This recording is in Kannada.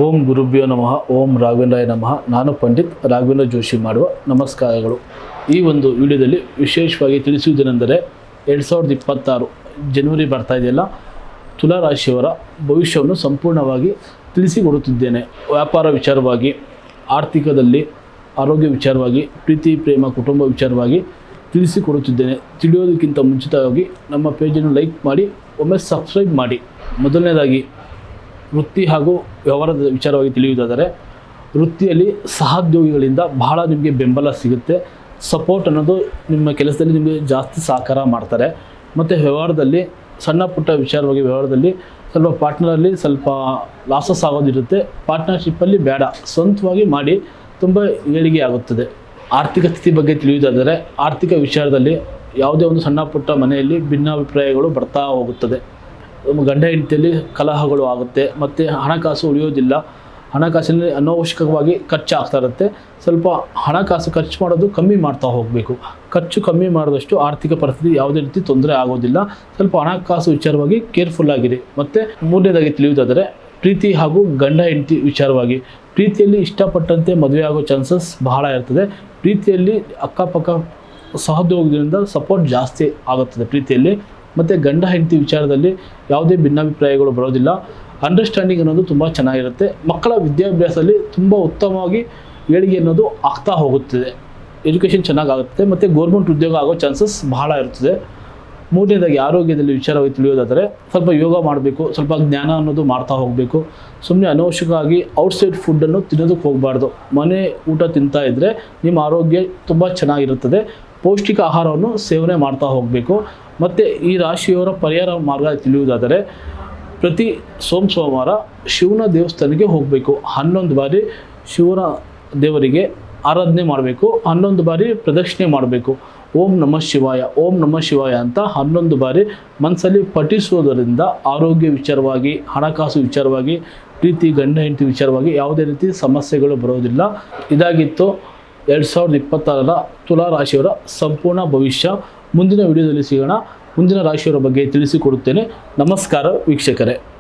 ಓಂ ಗುರುಭ್ಯೋ ನಮಃ. ಓಂ ರಾಘವೇಂದ್ರಾಯ ನಮಃ. ನಾನು ಪಂಡಿತ್ ರಾಘವೇಂದ್ರ ಜೋಶಿ ಮಾಡುವ ನಮಸ್ಕಾರಗಳು. ಈ ಒಂದು ವಿಡಿಯೋದಲ್ಲಿ ವಿಶೇಷವಾಗಿ ತಿಳಿಸುವುದೇನೆಂದರೆ 2026 ಜನವರಿ ಬರ್ತಾ ಇದೆಯಲ್ಲ, ತುಲಾ ರಾಶಿಯವರ ಭವಿಷ್ಯವನ್ನು ಸಂಪೂರ್ಣವಾಗಿ ತಿಳಿಸಿಕೊಡುತ್ತಿದ್ದೇನೆ. ವ್ಯಾಪಾರ ವಿಚಾರವಾಗಿ, ಆರ್ಥಿಕದಲ್ಲಿ, ಆರೋಗ್ಯ ವಿಚಾರವಾಗಿ, ಪ್ರೀತಿ ಪ್ರೇಮ ಕುಟುಂಬ ವಿಚಾರವಾಗಿ ತಿಳಿಸಿಕೊಡುತ್ತಿದ್ದೇನೆ. ತಿಳಿಯೋದಕ್ಕಿಂತ ಮುಂಚಿತವಾಗಿ ನಮ್ಮ ಪೇಜನ್ನು ಲೈಕ್ ಮಾಡಿ, ಒಮ್ಮೆ ಸಬ್ಸ್ಕ್ರೈಬ್ ಮಾಡಿ. ಮೊದಲನೇದಾಗಿ ವೃತ್ತಿ ಹಾಗೂ ವ್ಯವಹಾರದ ವಿಚಾರವಾಗಿ ತಿಳಿಯುವುದಾದರೆ, ವೃತ್ತಿಯಲ್ಲಿ ಸಹೋದ್ಯೋಗಿಗಳಿಂದ ಬಹಳ ನಿಮಗೆ ಬೆಂಬಲ ಸಿಗುತ್ತೆ. ಸಪೋರ್ಟ್ ಅನ್ನೋದು ನಿಮ್ಮ ಕೆಲಸದಲ್ಲಿ ನಿಮಗೆ ಜಾಸ್ತಿ ಸಹಕಾರ ಮಾಡ್ತಾರೆ. ಮತ್ತು ವ್ಯವಹಾರದಲ್ಲಿ ಸಣ್ಣ ಪುಟ್ಟ ವಿಚಾರವಾಗಿ ವ್ಯವಹಾರದಲ್ಲಿ ಸ್ವಲ್ಪ ಪಾರ್ಟ್ನರಲ್ಲಿ ಸ್ವಲ್ಪ ಲಾಸಸ್ ಆಗೋದಿರುತ್ತೆ. ಪಾರ್ಟ್ನರ್ಶಿಪ್ಪಲ್ಲಿ ಬೇಡ, ಸ್ವಂತವಾಗಿ ಮಾಡಿ, ತುಂಬ ಏಳಿಗೆ ಆಗುತ್ತದೆ. ಆರ್ಥಿಕ ಸ್ಥಿತಿ ಬಗ್ಗೆ ತಿಳಿಯುವುದಾದರೆ, ಆರ್ಥಿಕ ವಿಚಾರದಲ್ಲಿ ಯಾವುದೇ ಒಂದು ಸಣ್ಣ ಪುಟ್ಟ ಮನೆಯಲ್ಲಿ ಭಿನ್ನಾಭಿಪ್ರಾಯಗಳು ಬರ್ತಾ ಹೋಗುತ್ತದೆ. ಗಂಡ ಹೆಂಡತಿಯಲ್ಲಿ ಕಲಹಗಳು ಆಗುತ್ತೆ. ಮತ್ತು ಹಣಕಾಸು ಉಳಿಯೋದಿಲ್ಲ. ಹಣಕಾಸಿನಲ್ಲಿ ಅನಾವಶ್ಯಕವಾಗಿ ಖರ್ಚು ಆಗ್ತಾ ಇರುತ್ತೆ. ಸ್ವಲ್ಪ ಹಣಕಾಸು ಖರ್ಚು ಮಾಡೋದು ಕಮ್ಮಿ ಮಾಡ್ತಾ ಹೋಗಬೇಕು. ಖರ್ಚು ಕಮ್ಮಿ ಮಾಡಿದಷ್ಟು ಆರ್ಥಿಕ ಪರಿಸ್ಥಿತಿ ಯಾವುದೇ ರೀತಿ ತೊಂದರೆ ಆಗೋದಿಲ್ಲ. ಸ್ವಲ್ಪ ಹಣಕಾಸು ವಿಚಾರವಾಗಿ ಕೇರ್ಫುಲ್ಲಾಗಿರಿ. ಮತ್ತು ಮೂರನೇದಾಗಿ ತಿಳಿಯುವುದಾದರೆ, ಪ್ರೀತಿ ಹಾಗೂ ಗಂಡ ಹೆಂಡತಿ ವಿಚಾರವಾಗಿ, ಪ್ರೀತಿಯಲ್ಲಿ ಇಷ್ಟಪಟ್ಟಂತೆ ಮದುವೆ ಆಗೋ ಚಾನ್ಸಸ್ ಬಹಳ ಇರ್ತದೆ. ಪ್ರೀತಿಯಲ್ಲಿ ಅಕ್ಕಪಕ್ಕ ಸಹೋದ್ಯೋಗದಿಂದ ಸಪೋರ್ಟ್ ಜಾಸ್ತಿ ಆಗುತ್ತದೆ ಪ್ರೀತಿಯಲ್ಲಿ. ಮತ್ತು ಗಂಡ ಹೆಂಡತಿ ವಿಚಾರದಲ್ಲಿ ಯಾವುದೇ ಭಿನ್ನಾಭಿಪ್ರಾಯಗಳು ಬರೋದಿಲ್ಲ. ಅಂಡರ್ಸ್ಟ್ಯಾಂಡಿಂಗ್ ಅನ್ನೋದು ತುಂಬ ಚೆನ್ನಾಗಿರುತ್ತೆ. ಮಕ್ಕಳ ವಿದ್ಯಾಭ್ಯಾಸದಲ್ಲಿ ತುಂಬ ಉತ್ತಮವಾಗಿ ಏಳಿಗೆ ಅನ್ನೋದು ಆಗ್ತಾ ಹೋಗುತ್ತದೆ. ಎಜುಕೇಷನ್ ಚೆನ್ನಾಗಾಗುತ್ತೆ. ಮತ್ತು ಗೌರ್ಮೆಂಟ್ ಉದ್ಯೋಗ ಆಗೋ ಚಾನ್ಸಸ್ ಬಹಳ ಇರ್ತದೆ. ಮೂರನೇದಾಗಿ ಆರೋಗ್ಯದಲ್ಲಿ ವಿಚಾರವಾಗಿ ತಿಳಿಯೋದಾದರೆ, ಸ್ವಲ್ಪ ಯೋಗ ಮಾಡಬೇಕು, ಸ್ವಲ್ಪ ಜ್ಞಾನ ಅನ್ನೋದು ಮಾಡ್ತಾ ಹೋಗಬೇಕು. ಸುಮ್ಮನೆ ಅನವಶ್ಯಕವಾಗಿ ಔಟ್ಸೈಡ್ ಫುಡ್ಡನ್ನು ತಿನ್ನೋದಕ್ಕೆ ಹೋಗಬಾರ್ದು. ಮನೆ ಊಟ ತಿಂತಾ ಇದ್ದರೆ ನಿಮ್ಮ ಆರೋಗ್ಯ ತುಂಬ ಚೆನ್ನಾಗಿರುತ್ತದೆ. ಪೌಷ್ಟಿಕ ಆಹಾರವನ್ನು ಸೇವನೆ ಮಾಡ್ತಾ ಹೋಗಬೇಕು. ಮತ್ತು ಈ ರಾಶಿಯವರ ಪರಿಹಾರ ಮಾರ್ಗ ತಿಳಿಯುವುದಾದರೆ, ಪ್ರತಿ ಸೋಮವಾರ ಶಿವನ ದೇವಸ್ಥಾನಕ್ಕೆ ಹೋಗಬೇಕು. 11 ಬಾರಿ ಶಿವನ ದೇವರಿಗೆ ಆರಾಧನೆ ಮಾಡಬೇಕು. 11 ಬಾರಿ ಪ್ರದಕ್ಷಿಣೆ ಮಾಡಬೇಕು. ಓಂ ನಮಃ ಶಿವಾಯ, ಓಂ ನಮಃ ಶಿವಾಯ ಅಂತ 11 ಬಾರಿ ಮನಸ್ಸಲ್ಲಿ ಪಠಿಸುವುದರಿಂದ ಆರೋಗ್ಯ ವಿಚಾರವಾಗಿ, ಹಣಕಾಸು ವಿಚಾರವಾಗಿ, ಪ್ರೀತಿ ಗಂಡ ಹೆಂಡತಿ ವಿಚಾರವಾಗಿ ಯಾವುದೇ ರೀತಿ ಸಮಸ್ಯೆಗಳು ಬರೋದಿಲ್ಲ. ಇದಾಗಿತ್ತು 2026 ತುಲಾ ರಾಶಿಯವರ ಸಂಪೂರ್ಣ ಭವಿಷ್ಯ. ಮುಂದಿನ ವಿಡಿಯೋದಲ್ಲಿ ಸಿಗೋಣ. ಮುಂದಿನ ರಾಶಿಯವರ ಬಗ್ಗೆ ತಿಳಿಸಿಕೊಡುತ್ತೇನೆ. ನಮಸ್ಕಾರ ವೀಕ್ಷಕರೇ.